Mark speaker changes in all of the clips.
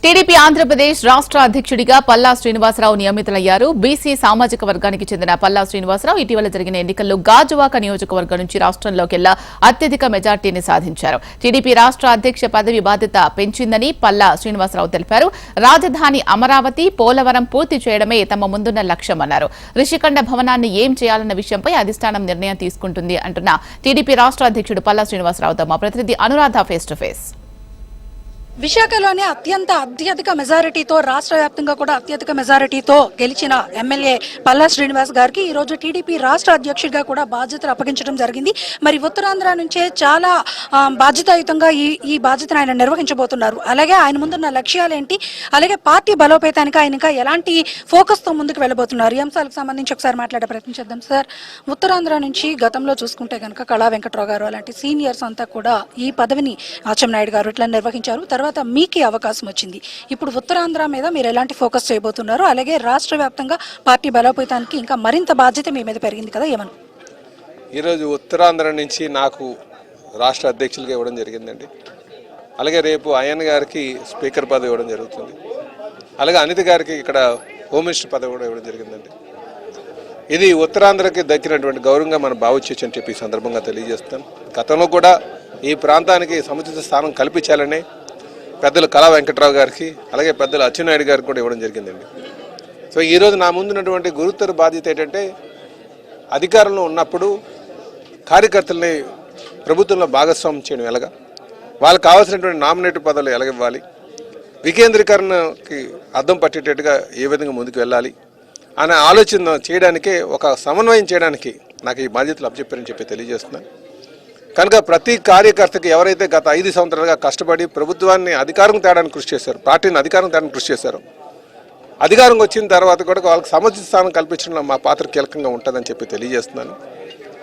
Speaker 1: TDP Andhra Pradesh రాష్ట్ర అధ్యక్షుడిగా పల్లా శ్రీనివాసరావు నియమితులయ్యారు. బీసీ సామాజిక వర్గానికి చెందిన పల్లా శ్రీనివాసరావు ఇటీవల జరిగిన ఎన్నికల్లో గాజువాక నియోజకవర్గం నుంచి రాష్ట్రంలోకెల్లా అత్యధిక మెజార్టీని సాధించారు. టీడీపీ రాష్ట్ర అధ్యక్ష పదవి బాధ్యత పెంచిందని పల్లా శ్రీనివాసరావు తెలిపారు. రాజధాని అమరావతి, పోలవరం పూర్తి చేయడమే తమ ముందున్న లక్ష్యమన్నారు. రిషికొండ భవనాన్ని ఏం చేయాలన్న విషయంపై అధిష్టానం నిర్ణయం తీసుకుంటుంది అంటున్న టీడీపీ రాష్ట్ర అధ్యక్షుడు పల్లా శ్రీనివాసరావుతో మా ప్రతినిధి అనురాధ ఫేస్ టు ఫేస్.
Speaker 2: విశాఖలోనే అత్యధిక మెజారిటీతో రాష్ట్ర వ్యాప్తంగా కూడా అత్యధిక మెజారిటీతో గెలిచిన ఎమ్మెల్యే పల్లా శ్రీనివాస్ గారికి ఈ రోజు టీడీపీ రాష్ట్ర అధ్యక్షుడిగా కూడా బాధ్యతలు అప్పగించడం జరిగింది. మరి ఉత్తరాంధ్ర నుంచే చాలా బాధ్యతాయుతంగా ఈ బాధ్యతను ఆయన నిర్వహించబోతున్నారు. అలాగే ఆయన ముందున్న లక్ష్యాలేంటి, అలాగే పార్టీ బలోపేతానికి ఆయన ఇంకా ఎలాంటి ఫోకస్ తో ముందుకు వెళ్ళబోతున్నారు, ఈ అంశాలకు సంబంధించి ఒకసారి మాట్లాడే ప్రయత్నం చేద్దాం. సార్, ఉత్తరాంధ్ర నుంచి గతంలో చూసుకుంటే కనుక కళా వెంకట్రావు గారు అలాంటి సీనియర్స్ అంతా కూడా ఈ పదవిని అచ్చెన్నాయుడు గారు ఇట్లా నిర్వహించారు. తర్వాత మీకు అవకాశం వచ్చింది. ఇప్పుడు ఉత్తరాంధ్ర మీద మీరు ఎలాంటి ఫోకస్ చేయబోతున్నారు, అలాగే రాష్ట్ర వ్యాప్తంగా పార్టీ బలోపేతానికి ఇంకా మరింత బాధ్యత మీ మీద పెరిగింది కదా, ఏమను?
Speaker 3: ఈరోజు ఉత్తరాంధ్ర నుంచి నాకు రాష్ట్ర అధ్యక్షులుగా ఇవ్వడం జరిగిందండి. అలాగే రేపు అయ్యన్ గారికి స్పీకర్ పదవి ఇవ్వడం జరుగుతుంది. అలాగే అనిత గారికి ఇక్కడ హోమ్ మినిస్టర్ పదవి కూడా ఇవ్వడం జరిగిందండి. ఇది ఉత్తరాంధ్రకి దక్కినటువంటి గౌరవంగా మనం భావించవచ్చు అని చెప్పి ఈ సందర్భంగా తెలియజేస్తాం. గతంలో కూడా ఈ ప్రాంతానికి సముచిత స్థానం కల్పించాలని పెద్దలు కళా వెంకట్రావు గారికి అలాగే పెద్దలు అచ్చెన్నాయుడు గారికి కూడా ఇవ్వడం జరిగిందండి. సో ఈరోజు నా ముందున్నటువంటి గురుతర బాధ్యత ఏంటంటే అధికారంలో ఉన్నప్పుడు కార్యకర్తల్ని ప్రభుత్వంలో భాగస్వామ్యం చేయడం ఎలాగా, వాళ్ళకి కావాల్సినటువంటి నామినేటివ్ పదవులు ఎలాగివ్వాలి, వికేంద్రీకరణకి అద్దం పట్టేటట్టుగా ఏ విధంగా ముందుకు వెళ్ళాలి అనే ఆలోచన చేయడానికే, ఒక సమన్వయం చేయడానికి నాకు ఈ బాధ్యతలు అప్పచెప్పారని చెప్పి తెలియజేస్తున్నాను. కనుక ప్రతి కార్యకర్తకి ఎవరైతే గత 5 సంవత్సరాలుగా కష్టపడి ప్రభుత్వాన్ని అధికారం తేడానికి కృషి చేశారు, పార్టీని అధికారం తేడానికి కృషి చేశారు, అధికారం వచ్చిన తర్వాత కూడా వాళ్ళకి సముచిత స్థానం కల్పించడంలో మా పాత్ర కీలకంగా ఉంటుందని చెప్పి తెలియజేస్తున్నాను.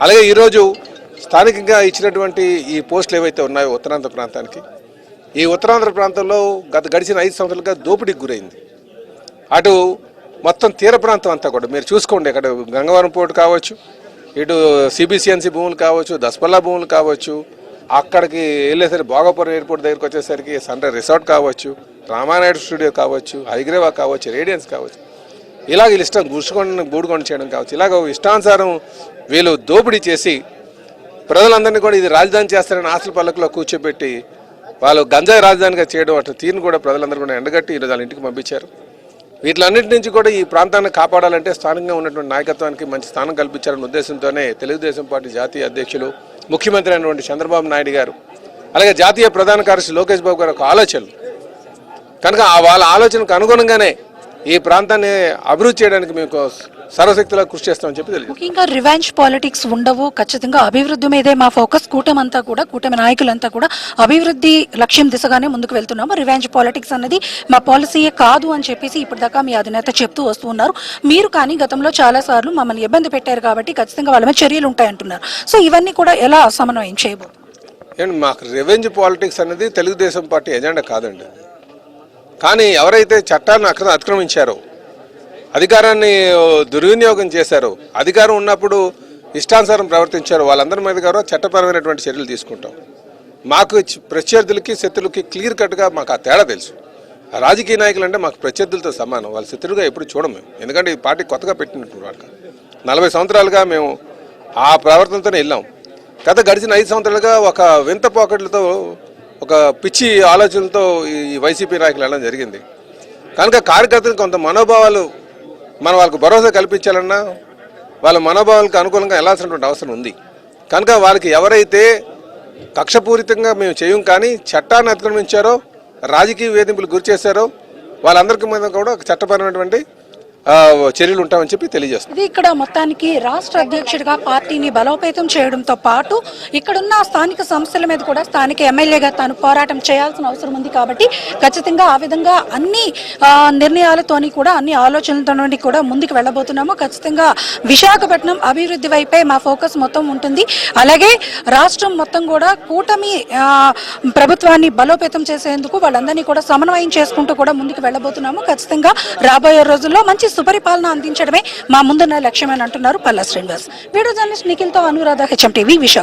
Speaker 3: అలాగే ఈరోజు స్థానికంగా ఇచ్చినటువంటి ఈ పోస్టులు ఏవైతే ఉన్నాయో ఉత్తరాంధ్ర ప్రాంతానికి, ఈ ఉత్తరాంధ్ర ప్రాంతంలో గడిచిన 5 సంవత్సరాలుగా దోపిడీకి గురైంది. అటు మొత్తం తీర ప్రాంతం అంతా కూడా మీరు చూసుకోండి, ఇక్కడ గంగవరం పోర్టు కావచ్చు, ఇటు సిబిసిఎన్సి భూములు కావచ్చు, దసపల్లా భూములు కావచ్చు, అక్కడికి వెళ్ళేసరికి భోగాపురం ఎయిర్పోర్ట్ దగ్గరికి వచ్చేసరికి సన్రైజ్ రిసార్ట్ కావచ్చు, రామానాయుడు స్టూడియో కావచ్చు, హైగ్రేవా కావచ్చు, రేడియన్స్ కావచ్చు, ఇలాగ వీళ్ళు ఇష్టం గూడుకొండ చేయడం కావచ్చు, ఇలాగ ఇష్టానుసారం వీళ్ళు దోపిడీ చేసి ప్రజలందరినీ కూడా ఇది రాజధాని చేస్తారని ఆశల పల్లకులో కూర్చోబెట్టి వాళ్ళు గంజాయి రాజధానిగా చేయడం అటు తీరును కూడా ప్రజలందరూ కూడా ఎండగట్టి ఈరోజు వాళ్ళ ఇంటికి పంపించారు. వీటిలన్నింటి నుంచి కూడా ఈ ప్రాంతాన్ని కాపాడాలంటే స్థానికంగా ఉన్నటువంటి నాయకత్వానికి మంచి స్థానం కల్పించాలనే ఉద్దేశంతోనే తెలుగుదేశం పార్టీ జాతీయ అధ్యక్షులు, ముఖ్యమంత్రి అయినటువంటి చంద్రబాబు నాయుడు గారు, అలాగే జాతీయ ప్రధాన కార్యదర్శి లోకేష్ బాబు గారు ఒక ఆలోచనలు కనుక వాళ్ళ ఆలోచనకు అనుగుణంగానే ఈ ప్రాంతాన్ని అభివృద్ధి చేయడానికి మేము సర్వశక్తిలో కృషి చేస్తామని చెప్పి తెలియదు.
Speaker 2: ముఖ్యంగా రివెంజ్ పాలిటిక్స్ ఉండవు, ఖచ్చితంగా అభివృద్ధి మీదే మా ఫోకస్. కూటమి నాయకులంతా కూడా అభివృద్ధి లక్ష్యం దిశగానే ముందుకు వెళ్తున్నాము. రివెంజ్ పాలిటిక్స్ అన్నది మా పాలసీయే కాదు అని చెప్పేసి ఇప్పటిదాకా మీ అధినేత చెప్తూ వస్తూ ఉన్నారు. మీరు కానీ గతంలో చాలా సార్లు మమ్మల్ని ఇబ్బంది పెట్టారు కాబట్టి ఖచ్చితంగా వాళ్ళ మీద చర్యలు ఉంటాయంటున్నారు. సో ఇవన్నీ కూడా ఎలా సమన్వయం చేయబోతున్నారు?
Speaker 3: మాకు రివెంజ్ పాలిటిక్స్ అనేది తెలుగుదేశం పార్టీ ఎజెండా కాదండి. కానీ ఎవరైతే చట్టాన్ని అతిక్రమించారో, అధికారాన్ని దుర్వినియోగం చేశారో, అధికారం ఉన్నప్పుడు ఇష్టానుసారం ప్రవర్తించారో వాళ్ళందరి మీద కూడా చట్టపరమైనటువంటి చర్యలు తీసుకుంటాం. మాకు ప్రత్యర్థులకి శత్రులకి క్లియర్ కట్గా మాకు ఆ తేడా తెలుసు. రాజకీయ నాయకులు అంటే మాకు ప్రత్యర్థులతో సమానం, వాళ్ళ శత్రులుగా ఎప్పుడు చూడము మేము. ఎందుకంటే ఈ పార్టీ కొత్తగా పెట్టినటువంటి వాళ్ళకి 40 సంవత్సరాలుగా మేము ఆ ప్రవర్తనతోనే వెళ్ళాం. గడిచిన 5 సంవత్సరాలుగా ఒక వింత పోకట్లతో, ఒక పిచ్చి ఆలోచనలతో ఈ వైసీపీ నాయకులు వెళ్ళడం జరిగింది. కనుక కార్యకర్తలకు కొంత మనోభావాలు మనం వాళ్ళకు భరోసా కల్పించాలన్నా వాళ్ళ మనోభావాలకు అనుకూలంగా వెళ్ళాల్సినటువంటి అవసరం ఉంది. కనుక వాళ్ళకి ఎవరైతే కక్షపూరితంగా మేము చేయం కానీ చట్టాన్ని అతిక్రమించారో, రాజకీయ వేధింపులు గురి చేశారో వాళ్ళందరికీ మీద కూడా చట్టపరమైనటువంటి చర్యలు ఉంటామని చెప్పి తెలియజేస్తుంది.
Speaker 2: ఇక్కడ మొత్తానికి రాష్ట్ర అధ్యక్షుడిగా పార్టీని బలోపేతం చేయడంతో పాటు ఇక్కడున్న స్థానిక సంస్థల మీద కూడా స్థానిక ఎమ్మెల్యేగా తాను పోరాటం చేయాల్సిన అవసరం ఉంది. కాబట్టి ఖచ్చితంగా ఆ విధంగా అన్ని నిర్ణయాలతోని కూడా, అన్ని ఆలోచనలతో కూడా ముందుకు వెళ్ళబోతున్నాము. ఖచ్చితంగా విశాఖపట్నం అభివృద్ధి వైపే మా ఫోకస్ మొత్తం ఉంటుంది. అలాగే రాష్ట్రం మొత్తం కూడా కూటమి ప్రభుత్వాన్ని బలోపేతం చేసేందుకు వాళ్ళందరినీ కూడా సమన్వయం చేసుకుంటూ కూడా ముందుకు వెళ్ళబోతున్నాము. ఖచ్చితంగా రాబోయే రోజుల్లో మంచి సుపరిపాలన అందించడమే మా ముందున్న లక్ష్యమని అంటున్నారు పల్లా శ్రీనివాస్. వీడియో జర్నలిస్ట్ నిఖిల్తో అనురాధ, హెచ్ఎం టీవీ, విశాఖ.